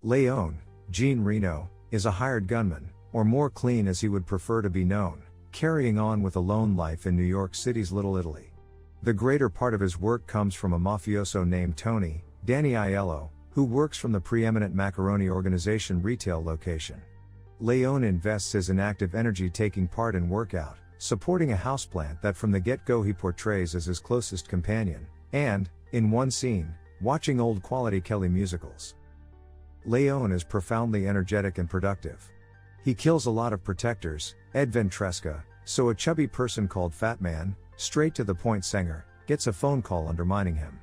Léon, Jean Reno, is a hired gunman, or more clean as he would prefer to be known, carrying on with a lone life in New York City's Little Italy. The greater part of his work comes from a mafioso named Tony, Danny Aiello, who works from the preeminent Macaroni organization retail location. Léon invests his inactive energy taking part in workout, supporting a houseplant that from the get-go he portrays as his closest companion, and, in one scene, watching old quality Kelly musicals. Léon is profoundly energetic and productive. He kills a lot of protectors, Ed Ventresca, so a chubby person called Fat Man, straight to the point Sanger, gets a phone call undermining him.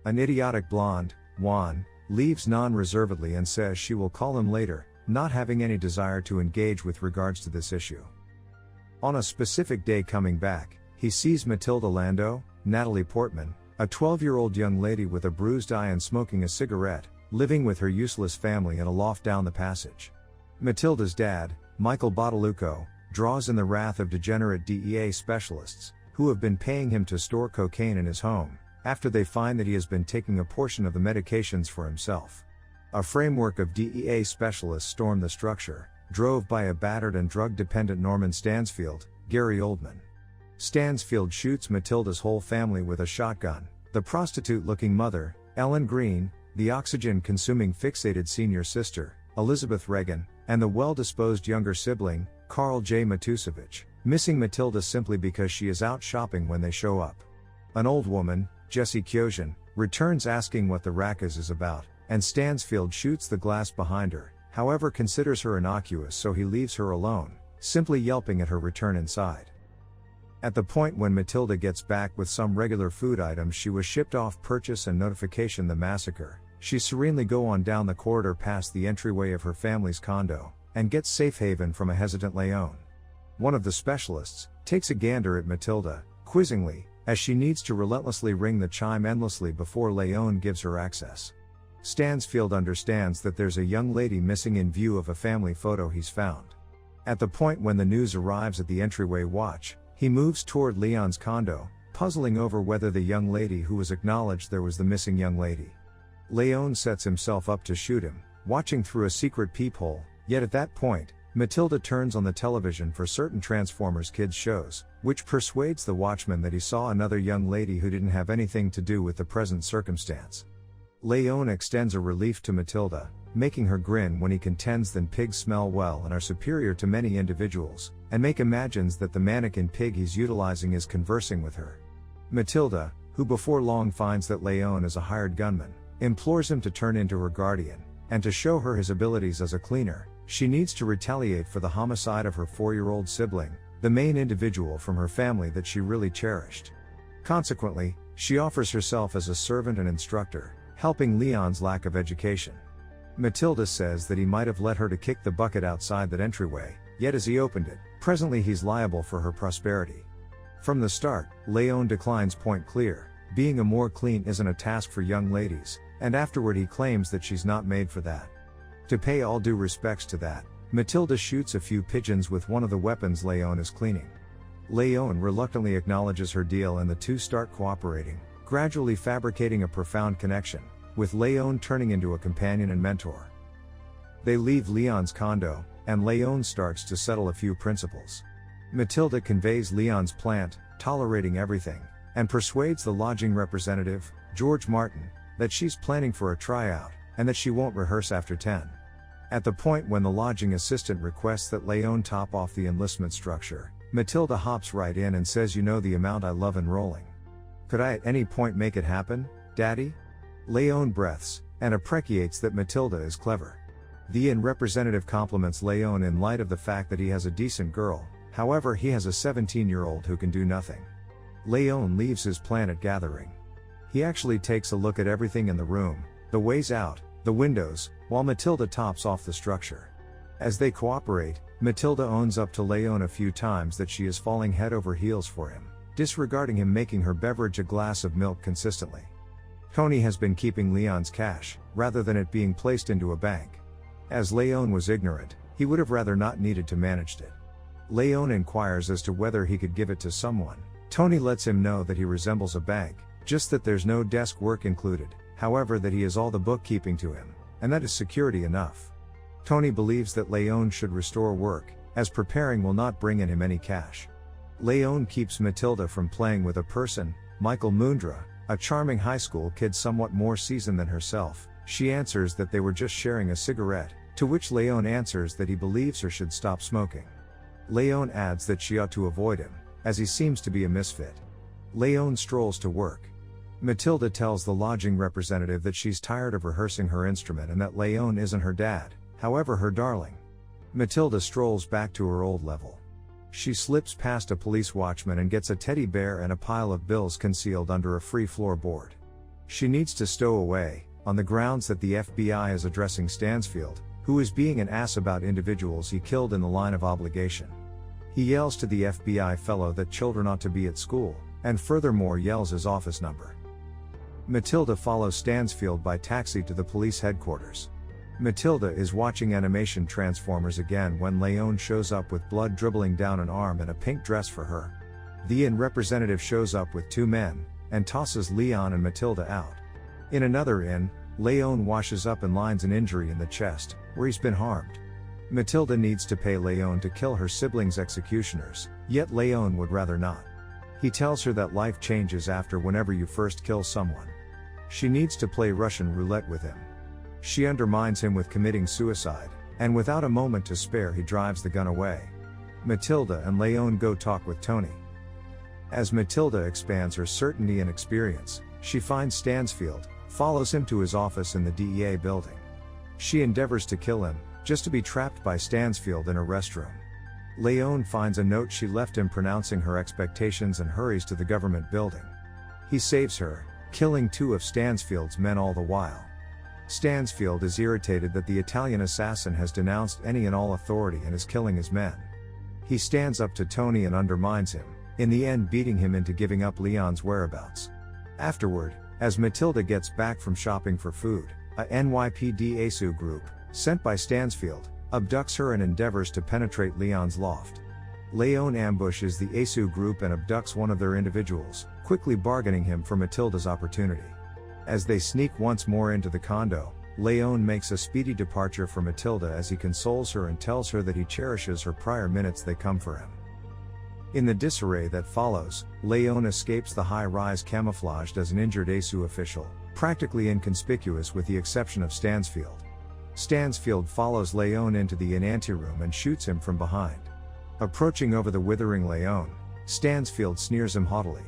An idiotic blonde, Juan, leaves non-reservedly and says she will call him later, not having any desire to engage with regards to this issue. On a specific day coming back, he sees Matilda Lando, Natalie Portman, a 12-year-old young lady with a bruised eye and smoking a cigarette, living with her useless family in a loft down the passage. Matilda's dad, Michael Bottalucco, draws in the wrath of degenerate DEA specialists, who have been paying him to store cocaine in his home, after they find that he has been taking a portion of the medications for himself. A framework of DEA specialists storm the structure, drove by a battered and drug-dependent Norman Stansfield, Gary Oldman. Stansfield shoots Matilda's whole family with a shotgun, the prostitute-looking mother, Ellen Green, the oxygen-consuming fixated senior sister, Elizabeth Reagan, and the well-disposed younger sibling, Carl J. Matusevich, missing Matilda simply because she is out shopping when they show up. An old woman, Jessie Kyojian, returns asking what the racket is about, and Stansfield shoots the glass behind her, however considers her innocuous so he leaves her alone, simply yelping at her return inside. At the point when Matilda gets back with some regular food items she was shipped off purchase and notification the massacre, she serenely go on down the corridor past the entryway of her family's condo, and gets safe haven from a hesitant Léon. One of the specialists takes a gander at Matilda, quizzingly, as she needs to relentlessly ring the chime endlessly before Léon gives her access. Stansfield understands that there's a young lady missing in view of a family photo he's found. At the point when the news arrives at the entryway watch, he moves toward Léon's condo, puzzling over whether the young lady who was acknowledged there was the missing young lady. Léon sets himself up to shoot him, watching through a secret peephole, yet at that point, Matilda turns on the television for certain Transformers kids shows, which persuades the watchman that he saw another young lady who didn't have anything to do with the present circumstance. Léon extends a relief to Matilda, making her grin when he contends that pigs smell well and are superior to many individuals, and imagines that the mannequin pig he's utilizing is conversing with her. Matilda, who before long finds that Léon is a hired gunman, implores him to turn into her guardian, and to show her his abilities as a cleaner, she needs to retaliate for the homicide of her 4-year-old sibling, the main individual from her family that she really cherished. Consequently, she offers herself as a servant and instructor, helping Léon's lack of education. Matilda says that he might have let her to kick the bucket outside that entryway, yet as he opened it, presently he's liable for her prosperity. From the start, Léon declines point clear, being a more clean isn't a task for young ladies, and afterward he claims that she's not made for that. To pay all due respects to that, Matilda shoots a few pigeons with one of the weapons Léon is cleaning. Léon reluctantly acknowledges her deal and the two start cooperating, gradually fabricating a profound connection, with Léon turning into a companion and mentor. They leave Léon's condo, and Léon starts to settle a few principles. Matilda conveys Léon's plant, tolerating everything, and persuades the lodging representative, George Martin, that she's planning for a tryout, and that she won't rehearse after 10. At the point when the lodging assistant requests that Léon top off the enlistment structure, Matilda hops right in and says, "You know the amount I love enrolling. Could I at any point make it happen, Daddy?" Léon breathes, and appreciates that Matilda is clever. The representative compliments Léon in light of the fact that he has a decent girl, however he has a 17-year-old who can do nothing. Léon leaves his planet gathering. He actually takes a look at everything in the room, the ways out, the windows, while Matilda tops off the structure. As they cooperate, Matilda owns up to Léon a few times that she is falling head over heels for him, disregarding him making her beverage a glass of milk consistently. Tony has been keeping Léon's cash, rather than it being placed into a bank. As Léon was ignorant, he would have rather not needed to manage it. Léon inquires as to whether he could give it to someone. Tony lets him know that he resembles a bank, just that there's no desk work included, however that he has all the bookkeeping to him. and that is security enough. Tony believes that Léon should restore work, as preparing will not bring in him any cash. Léon keeps Matilda from playing with a person, Michael Mundra, a charming high school kid somewhat more seasoned than herself. She answers that they were just sharing a cigarette, to which Léon answers that he believes her should stop smoking. Léon adds that she ought to avoid him, as he seems to be a misfit. Léon strolls to work. Matilda tells the lodging representative that she's tired of rehearsing her instrument and that Léon isn't her dad, however her darling. Matilda strolls back to her old level. She slips past a police watchman and gets a teddy bear and a pile of bills concealed under a free floorboard. She needs to stow away, on the grounds that the FBI is addressing Stansfield, who is being an ass about individuals he killed in the line of obligation. He yells to the FBI fellow that children ought to be at school, and furthermore yells his office number. Matilda follows Stansfield by taxi to the police headquarters. Matilda is watching animation Transformers again when Léon shows up with blood dribbling down an arm and a pink dress for her. The inn representative shows up with two men, and tosses Léon and Matilda out. In another inn, Léon washes up and lines an injury in the chest, where he's been harmed. Matilda needs to pay Léon to kill her siblings' executioners, yet Léon would rather not. He tells her that life changes after whenever you first kill someone. She needs to play Russian roulette with him. She undermines him with committing suicide, and without a moment to spare he drives the gun away. Matilda and Léon go talk with Tony. As Matilda expands her certainty and experience, she finds Stansfield, follows him to his office in the DEA building. She endeavors to kill him, just to be trapped by Stansfield in a restroom. Léon finds a note she left him pronouncing her expectations and hurries to the government building. He saves her, killing two of Stansfield's men all the while. Stansfield is irritated that the Italian assassin has denounced any and all authority and is killing his men. He stands up to Tony and undermines him, in the end beating him into giving up Leon's whereabouts. Afterward, as Matilda gets back from shopping for food, a NYPD ASU group, sent by Stansfield, abducts her and endeavors to penetrate Leon's loft. Léon ambushes the ASU group and abducts one of their individuals, quickly bargaining him for Matilda's opportunity. As they sneak once more into the condo, Léon makes a speedy departure for Matilda as he consoles her and tells her that he cherishes her prior minutes they come for him. In the disarray that follows, Léon escapes the high-rise camouflaged as an injured ASU official, practically inconspicuous with the exception of Stansfield. Stansfield follows Léon into the inn anteroom and shoots him from behind. Approaching over the withering Léon, Stansfield sneers him haughtily.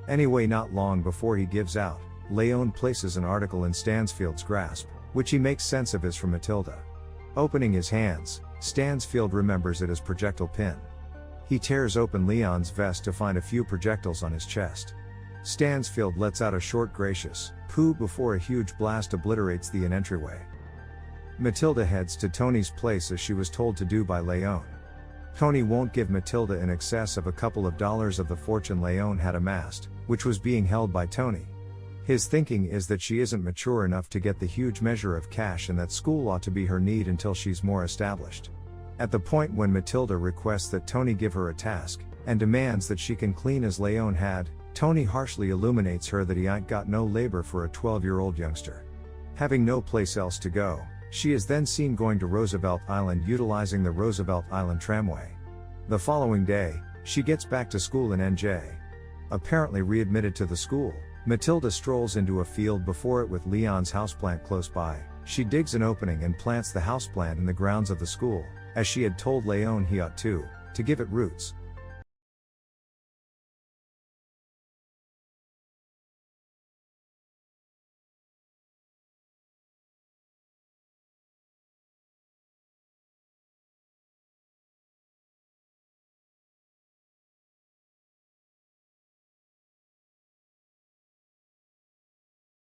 Anyway, not long before he gives out, Léon places an article in Stansfield's grasp, which he makes sense of is from Matilda. Opening his hands, Stansfield remembers it as projectile pin. He tears open Leon's vest to find a few projectiles on his chest. Stansfield lets out a short gracious poo before a huge blast obliterates the inn entryway. Matilda heads to Tony's place as she was told to do by Léon. Tony won't give Matilda in excess of a couple of dollars of the fortune Léon had amassed, which was being held by Tony. His thinking is that she isn't mature enough to get the huge measure of cash and that school ought to be her need until she's more established. At the point when Matilda requests that Tony give her a task, and demands that she can clean as Léon had, Tony harshly illuminates her that he ain't got no labor for a 12-year-old youngster. Having no place else to go, she is then seen going to Roosevelt Island utilizing the Roosevelt Island tramway. The following day, she gets back to school in NJ. Apparently readmitted to the school, Matilda strolls into a field before it with Leon's houseplant close by. She digs an opening and plants the houseplant in the grounds of the school, as she had told Léon he ought to give it roots.